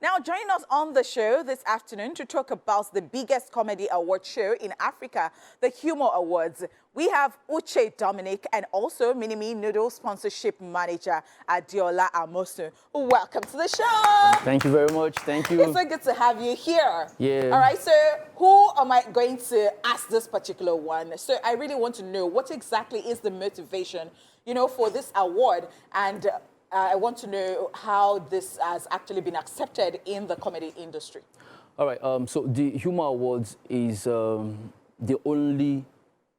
Now, joining us on the show this afternoon to talk about the biggest comedy award show in Africa, the Humour Awards, we have Uche Dominic and also Minimie Noodles sponsorship manager Adiola Amosu. Welcome to the show. Thank you very much. Thank you. It's so good to have you here. Yeah. All right, so who am I going to ask this particular one? So I really want to know what exactly is the motivation, for this award, and I want to know how this has actually been accepted in the comedy industry. All right, so the Humour Awards is the only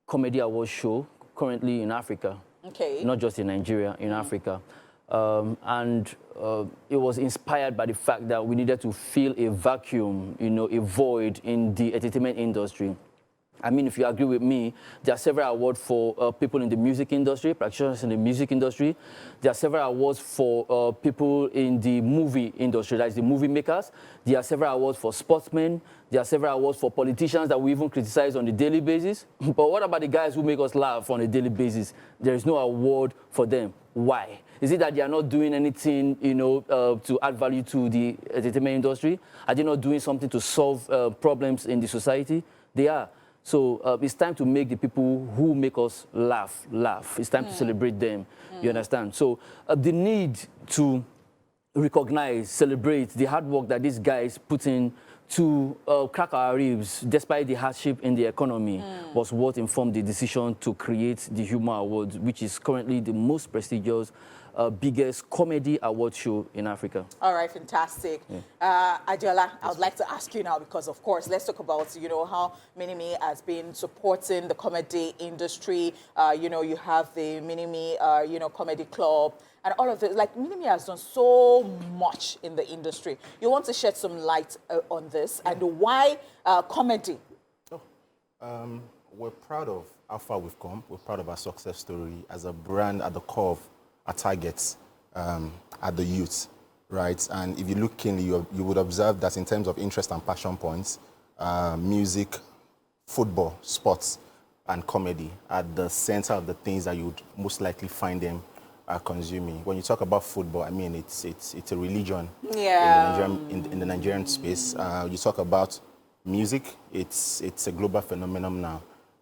comedy award show currently in Africa. Okay. Not just in Nigeria, in Africa. It was inspired by the fact that we needed to fill a vacuum, a void in the entertainment industry. I mean, if you agree with me, there are several awards for people in the music industry, practitioners in the music industry. There are several awards for people in the movie industry, that is the movie makers. There are several awards for sportsmen. There are several awards for politicians that we even criticize on a daily basis. But what about the guys who make us laugh on a daily basis? There is no award for them. Why? Is it that they are not doing anything, to add value to the entertainment industry? Are they not doing something to solve problems in the society? They are. So it's time to make the people who make us laugh. It's time to celebrate them. You understand? So the need to recognize, celebrate the hard work that these guys put in to crack our ribs, despite the hardship in the economy, was what informed the decision to create the Humour Awards, which is currently the most prestigious, biggest comedy award show in Africa. All right, fantastic. Yeah. Adiola, I would like to ask you now, because of course, let's talk about, how Minimie has been supporting the comedy industry. You have the Minimie, comedy club and all of it. Like, Minimie has done so much in the industry. You want to shed some light on this and why comedy? We're proud of how far we've come. We're proud of our success story as a brand at the core of our targets at the youth, right? And if you look keenly, you would observe that in terms of interest and passion points, music, football, sports, and comedy are the center of the things that you would most likely find them consuming. When you talk about football, I mean, it's a religion in the Nigerian space. You talk about music, it's a global phenomenon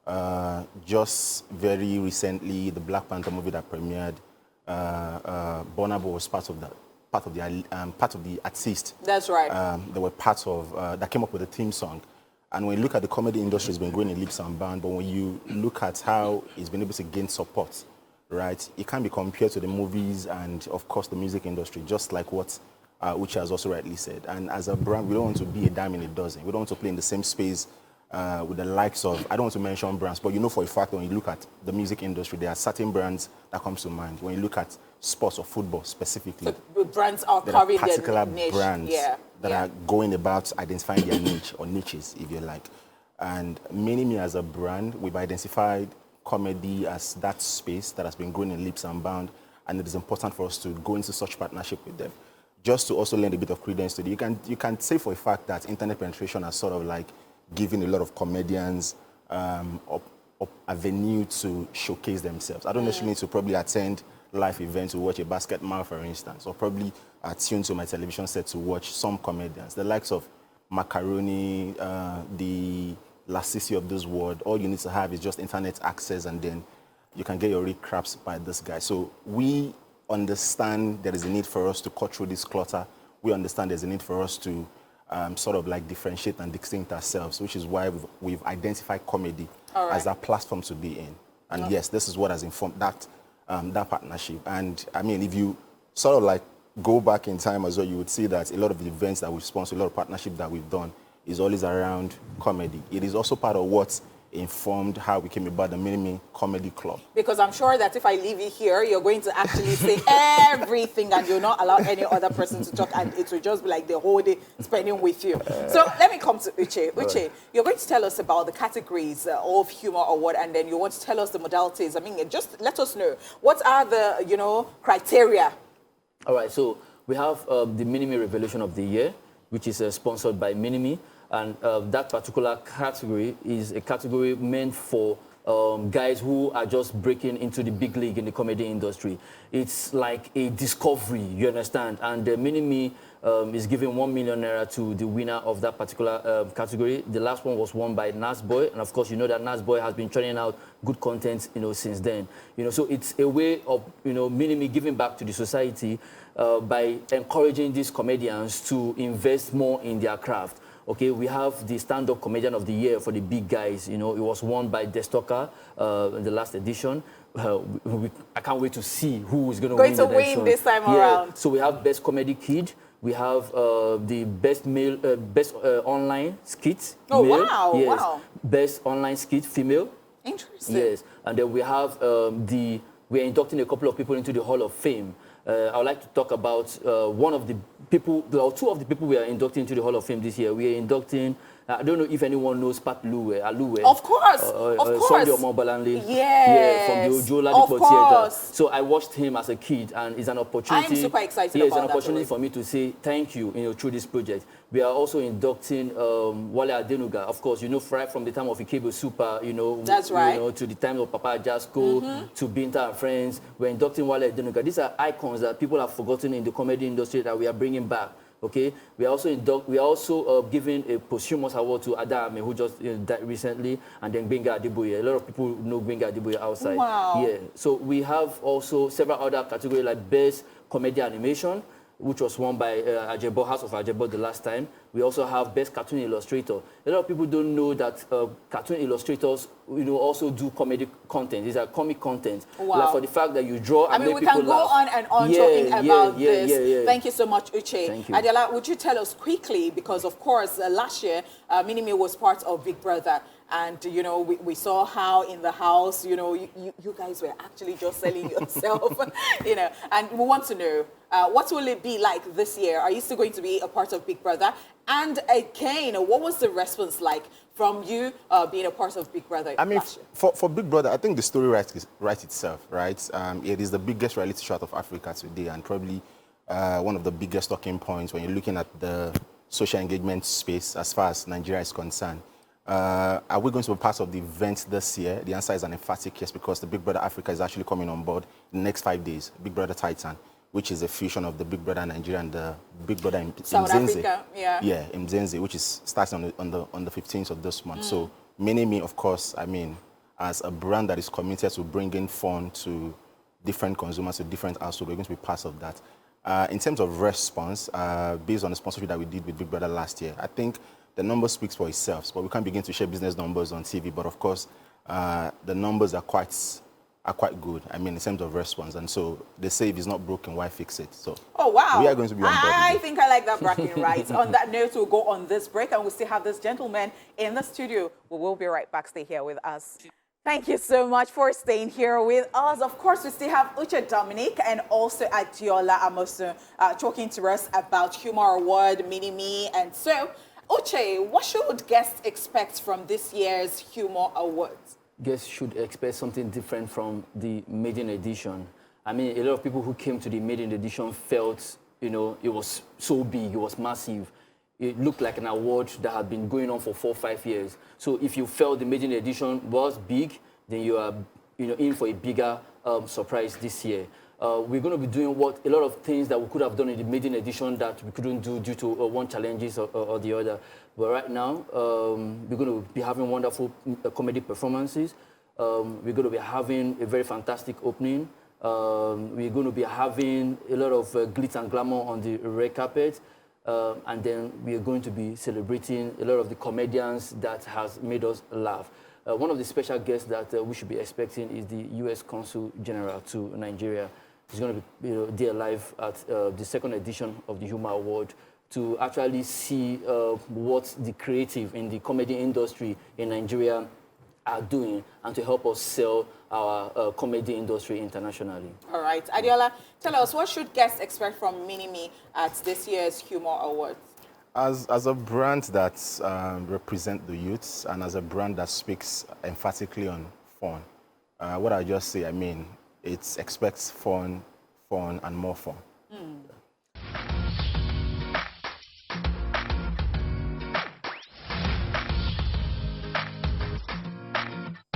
now. Just very recently, the Black Panther movie that premiered, Burna Boy was part of the artist. That's right. They were part of that came up with the theme song. And when you look at the comedy industry, it's been growing in leaps and bounds. But when you look at how it's been able to gain support, right, it can be compared to the movies and, of course, the music industry, just like what Uche has also rightly said. And as a brand, we don't want to be a dime in a dozen. We don't want to play in the same space with the likes of, I don't want to mention brands, but for a fact that when you look at the music industry, there are certain brands that comes to mind. When you look at sports or football specifically, so brands are carrying particular their niche. Brands that are going about identifying their niche or niches, if you like. And Minimie as a brand, we've identified comedy as that space that has been growing in leaps and bounds, and it is important for us to go into such partnership with them. Just to also lend a bit of credence to it, you can say for a fact that internet penetration has sort of like giving a lot of comedians a venue to showcase themselves. I don't necessarily need to probably attend live events to watch a basketball, for instance, or probably tune to my television set to watch some comedians. The likes of Macaroni, the Lasisi of this world, all you need to have is just internet access, and then you can get your recaps by this guy. So we understand there is a need for us to cut through this clutter. We understand there's a need for us to sort of like differentiate and distinct ourselves, which is why we've identified comedy as our platform to be in. And yes, this is what has informed that partnership. And I mean, if you sort of like go back in time as well, you would see that a lot of the events that we've sponsored, a lot of partnership that we've done is always around comedy. It is also part of what informed how we came about the Minimie Comedy Club. Because I'm sure that if I leave you here, you're going to actually say everything and you'll not allow any other person to talk, and it will just be like the whole day spending with you. So let me come to Uche. Uche, you're going to tell us about the categories of Humour Award, and then you want to tell us the modalities. I mean, just let us know. What are the, criteria? All right, so we have the Minimie Revelation of the Year, which is sponsored by Minimie. And that particular category is a category meant for guys who are just breaking into the big league in the comedy industry. It's like a discovery, you understand? And Minimie is giving 1 million naira to the winner of that particular category. The last one was won by Nas Boy, and of course, you know that Nas Boy has been churning out good content, since then. So it's a way of, Minimie giving back to the society by encouraging these comedians to invest more in their craft. Okay, we have the stand-up comedian of the year for the big guys. It was won by Destoka in the last edition. I can't wait to see who is going to win this time around. So we have best comedy kid. We have the best male, best online skit. Oh, male. wow! Yes. Wow. Best online skit female. Interesting. Yes, and then we have we're inducting a couple of people into the Hall of Fame. I would like to talk about one of the people, or two of the people we are inducting into the Hall of Fame this year. We are inducting, I don't know if anyone knows Pat Aluwe. Of course, of course. Sunday Omobalanle. Yes. Yeah, from the Ojo Ladipo Theatre. So I watched him as a kid, and it's an opportunity. I'm super excited about it's an opportunity for me to say thank you, through this project. We are also inducting Wale Adenuga. Of course, right from the time of Ikebe Super, That's right. To the time of Papa Jasko, to Binta and Friends. We're inducting Wale Adenuga. These are icons that people have forgotten in the comedy industry that we are bringing back. Okay, we are also giving a posthumous award to Adame, who just died recently, and then Gbenga Adeboye. A lot of people know Gbenga Adeboye outside. Wow. Yeah. So we have also several other categories like best comedy animation, which was won by Ajebo, House of Ajebo the last time. We also have best cartoon illustrator. A lot of people don't know that cartoon illustrators, also do comedy content. These are comic content. Wow. Like for the fact that you draw and make people laugh. We can go on and on talking about this. Yeah. Thank you so much, Uche. Thank you. Adela, would you tell us quickly, because of course last year Minimie was part of Big Brother, and we saw how in the house, you guys were actually just selling yourself, and we want to know what will it be like this year? Are you still going to be a part of Big Brother? And again, what was the response like from you being a part of Big Brother? I mean, last year? for Big Brother, I think the story writes itself, right? It is the biggest reality show of Africa today, and probably one of the biggest talking points when you're looking at the social engagement space as far as Nigeria is concerned. Are we going to be part of the event this year? The answer is an emphatic yes, because the Big Brother Africa is actually coming on board in the next 5 days. Big Brother Titan, which is a fusion of the Big Brother Nigeria and the Big Brother in South Mzenze. Africa, yeah. Yeah, in Mzenze, which is starting on the 15th of this month. So Minimie, of course, I mean, as a brand that is committed to bringing fun to different consumers, to different households, we're going to be part of that. In terms of response, based on the sponsorship that we did with Big Brother last year, I think the number speaks for itself, but we can't begin to share business numbers on TV. But of course, the numbers are quite good. I mean, in terms of response, and so they say if it's not broken, why fix it? So, oh wow, we are going to be on board. I think I like that bracket, right? On that note, we'll go on this break, and we'll still have this gentleman in the studio. We will be right back. Stay here with us. Thank you so much for staying here with us. Of course, we still have Uche Dominic and also Adiola Amosu talking to us about Humour Award, Minimie, and so. Uche, what should guests expect from this year's Humour Awards? Guests should expect something different from the maiden edition. I mean, a lot of people who came to the maiden edition felt, it was so big, it was massive. It looked like an award that had been going on for 4 or 5 years. So if you felt the maiden edition was big, then you are, in for a bigger surprise this year. We're going to be doing a lot of things that we could have done in the maiden edition that we couldn't do due to one challenges or the other. But right now, we're going to be having wonderful comedy performances. We're going to be having a very fantastic opening. We're going to be having a lot of glitz and glamour on the red carpet. And then we are going to be celebrating a lot of the comedians that has made us laugh. One of the special guests that we should be expecting is the U.S. Consul General to Nigeria. He's going to be there live at the second edition of the Humour Award to actually see what the creative in the comedy industry in Nigeria are doing and to help us sell our comedy industry internationally. All right. Adiola, tell us, what should guests expect from Minimie at this year's Humour Awards? As a brand that represents the youths and as a brand that speaks emphatically on fun, what I just say, I mean, it expects fun, and more fun.